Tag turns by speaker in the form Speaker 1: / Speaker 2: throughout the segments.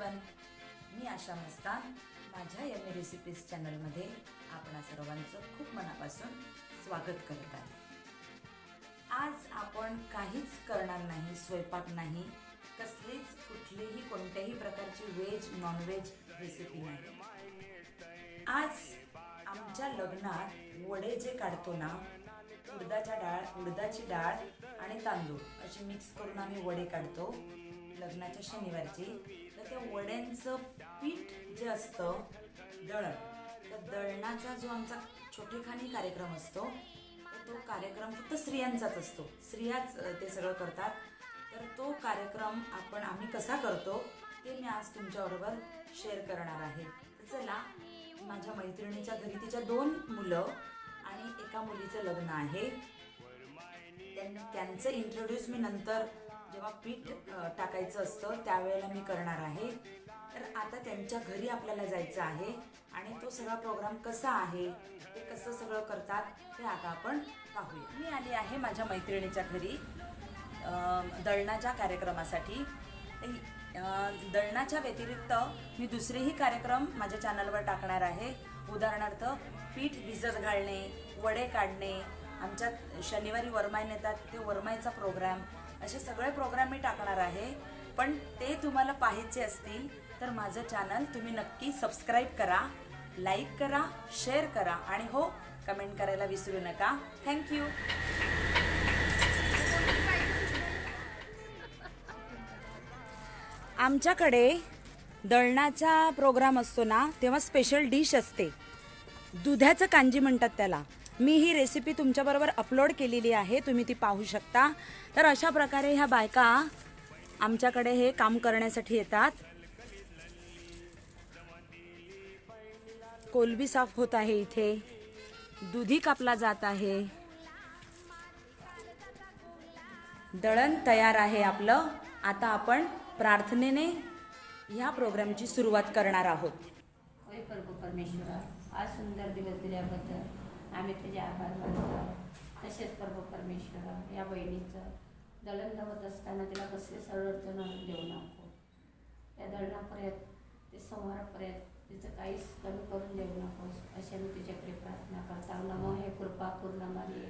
Speaker 1: Everyone, मी आशा मस्तान माझ्या yummy recipes चॅनलमध्ये आपणा सर्वांचं खूप मनापासून स्वागत करत आहे। आज आपण काहीच करणार नाही, स्वयंपाक नाही, कसलीच कुठलीही कोणत्याही प्रकारची व्हेज नॉन व्हेज रेसिपी नाही। आज आमच्या लग्नात वडे जे काढतो ना, उडदाची डाळ आणि तांदूळ अशी मिक्स करून आम्ही वडे काढतो लग्नाच्या शनिवारची। तर त्या वड्यांचं पीठ जे असतं दळण, त्या दळणाचा जो आमचा छोटेखानी कार्यक्रम असतो, तर तो कार्यक्रम फक्त स्त्रियांचाच असतो, स्त्रियाच ते सगळं करतात। तर तो कार्यक्रम आम्ही कसा करतो ते मी आज तुमच्याबरोबर शेअर करणार आहे। तर चला, माझ्या मैत्रिणीच्या घरी तिच्या 2 मुलं आणि एका मुलीचं लग्न आहे। त्यांचं इंट्रोड्यूस मी नंतर जेव्हा पीठ टाकायचं असतं त्यावेळेला मी करणार आहे। तर आता त्यांच्या घरी आपल्याला जायचं आहे आणि तो सगळा प्रोग्राम कसा आहे, ते कसं सगळं करतात ते आता आपण पाहूया। मी आली आहे माझ्या मैत्रिणीच्या घरी दळणाच्या कार्यक्रमासाठी। दळणाच्या व्यतिरिक्त मी दुसरेही कार्यक्रम माझ्या चॅनलवर टाकणार आहे। उदाहरणार्थ पीठ भिजत घालणे, वडे काढणे, आमच्या शनिवारी वरमाई नेतात ते वरमाईचा प्रोग्राम, असे सगळे प्रोग्राम मी टाकणार आहे। पण ते तुम्हाला पाहायचे असतील तर माझं चॅनल तुम्ही नक्की सबस्क्राईब करा, लाईक करा, शेअर करा आणि हो, कमेंट करायला विसरू नका। थँक्यू। आमच्याकडे दळणाचा प्रोग्राम असतो ना, तेव्हा स्पेशल डिश असते, दुधाचं कांजी म्हणतात त्याला। मी ही रेसिपी तुमच्याबरोबर अपलोड केलेली आहे, तुम्ही ती पाहू शकता। तर अशा प्रकारे ह्या बायका आमच्याकडे हे काम करण्यासाठी येतात। कोलबी साफ होत आहे, इथे दुधी कापला जात आहे, दळण तयार आहे आपलं। आता आपण प्रार्थनेने ह्या प्रोग्रामची सुरुवात करणार आहोत।
Speaker 2: होय प्रभू परमेश्वरा, आज सुंदर दिवस दिल्याबद्दल आम्ही तुझे आभार मानतो। तसेच प्रभू परमेश्वरा, या बहिणीचं दळण धावत असताना तिला कसले सरळ अडचण देऊ नको। त्या दळणापर्यंत ते संहारापर्यंत तिचं काहीच कमी करून देऊ नकोस, अशा मी तुझ्याकडे प्रार्थना करता। नमो हे कृपा पूर्ण मारिये,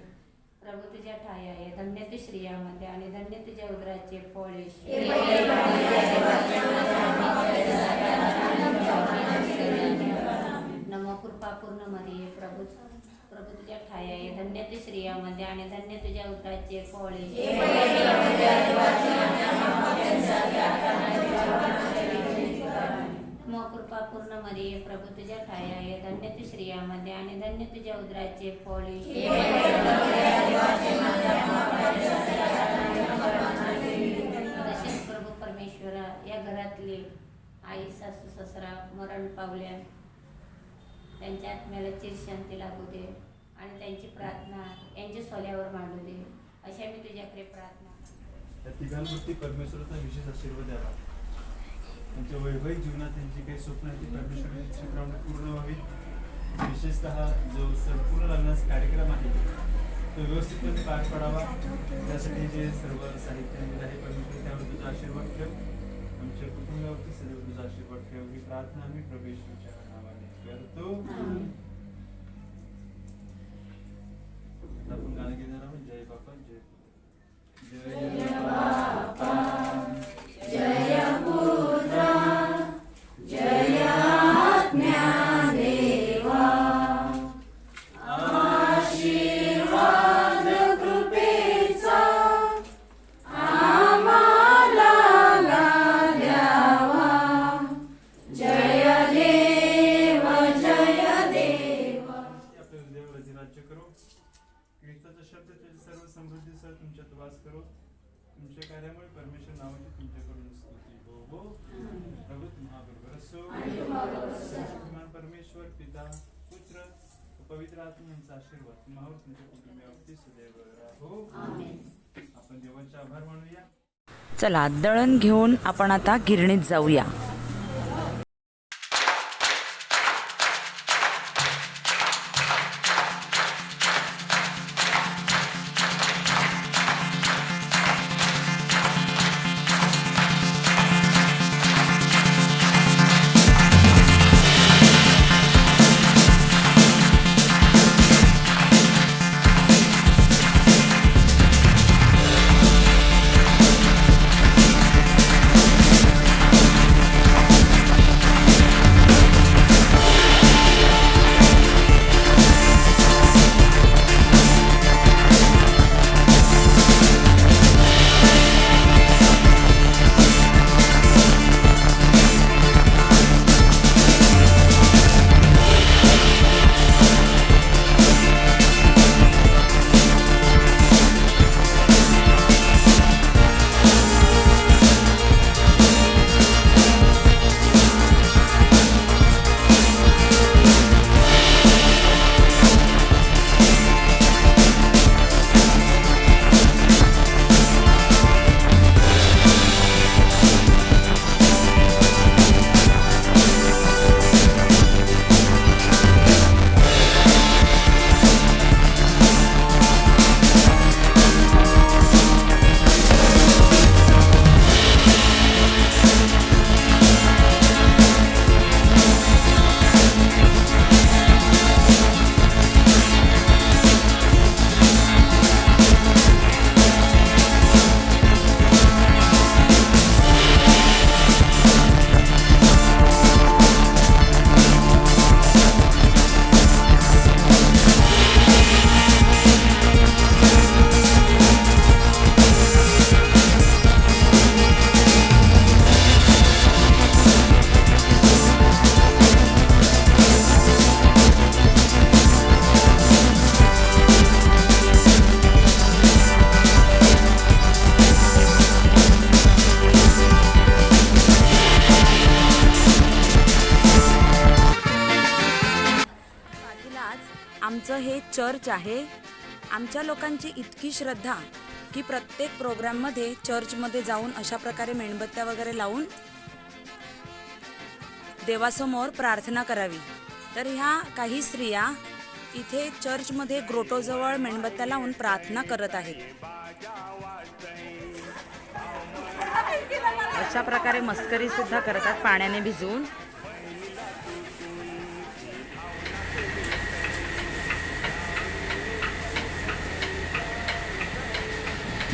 Speaker 2: प्रभू तुझ्या ठाई आहे, धन्य तू स्त्रियांमध्ये आणि धन्य तुझ्या उदराचे फळ येशू। नमो कृपा पूर्ण मारिये, प्रभू तुझ्या ठाई आहे, धन्य तू स्त्रियांमध्ये आणि धन्य तुझ्या उदराचे फळ येशू। नमो कृपा पूर्ण मारिये, प्रभू तुझ्या ठाई आहे, धन्य तू स्त्रियांमध्ये आणि धन्य तुझ्या उदराचे फळ येशू। तसेच प्रभू परमेश्वरा, या घरातले आई सासू ससरा मरण पावल्या, त्यांच्या आत्म्याला चिरशांती लागू दे आणि त्यांची प्रार्थना यांच्या सोल्यावर मांडू दे, अशा मी तुझ्याकडे प्रार्थना करते।
Speaker 3: त्या तिघांवरती परमेश्वराचा विशेष आशीर्वाद द्यावा। त्यांच्या वैवाहिक जीवनात त्यांची काही स्वप्न आहेत ती परमेश्वराची इच्छेप्रमाणे पूर्ण व्हावी। विशेषतः जो संपूर्ण लग्नाचा कार्यक्रम आहे तो व्यवस्थितपणे पार पडावा, त्यासाठी जे सर्व साहित्य आहे परमेश्वर त्यावर तुझा आशीर्वाद ठेव, आमच्या कुटुंबावरती सर्व तुझा आशीर्वाद ठेव, ही प्रार्थना आम्ही प्रभू येशूच्या नावाने करतो। आपण गाणं घेणार आहोत, जय बापा जय जय बापा
Speaker 2: जय पुत्रा जय आत्म्या देवा, आशीर्वाद कृपेचा आम्हाला द्यावा। जय देव जय देव।
Speaker 3: आपल्या देवाचे राज्य करो, ख्रिस्ताचा शब्द त्याची सर्व समृद्धीसह तुमच्यात वास करो। तुमच्या कार्यामुळे परमेश्वर नावाची तुमच्याकडून स्तुती हो। प्रभू तुम्हाबरोबर असो। परमेश्वर पिता पुत्र पवित्र आत्मा यांचा आशीर्वाद तुम्हावर तुमच्या कुटुंबावरती सदैव राहो। आपण देवाचा आभार मानूया।
Speaker 1: चला, दळण घेऊन आपण आता गिरणीत जाऊया। आमचं हे चर्च आहे. आमच्या लोकांची इतकी श्रद्धा की प्रत्येक प्रोग्राममध्ये चर्चमध्ये जाऊन अशा प्रकारे मेणबत्त्या वगैरे लावून देवासमोर प्रार्थना करावी. तर ह्या काही स्त्रिया इथे चर्चमध्ये ग्रोटोजवळ मेणबत्त्या लावून प्रार्थना करत आहेत. अशा प्रकारे मस्करी सुद्धा करतात पाण्याने भिजवून.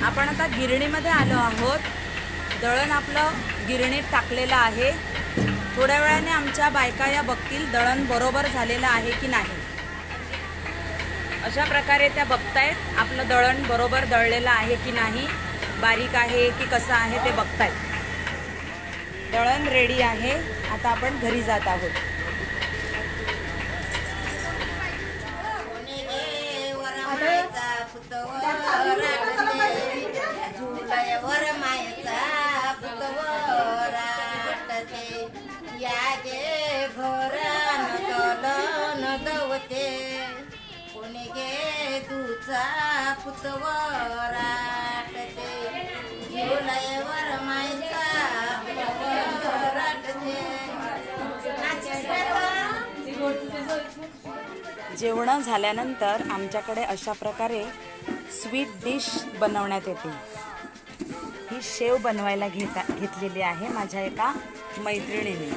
Speaker 1: आपण आता गिरणीमध्ये आलो आहोत. दळण आपलं गिरणीत टाकलेलं आहे. थोड्या वेळाने आमच्या बायका या बघतील दळण बरोबर झालेलं आहे की नाही. अशा प्रकारे त्या बघतायत आपलं दळण बरोबर दळलेलं आहे की नाही, बारीक आहे की कसं आहे ते बघतायत. दळण रेडी आहे. आता आपण घरी जात आहोत. जेवण झाल्यानंतर आमच्याकडे अशा प्रकारे स्वीट डिश बनवण्यात येते. ही शेव बनवायला घेतलेली आहे माझ्या एका मैत्रिणीने.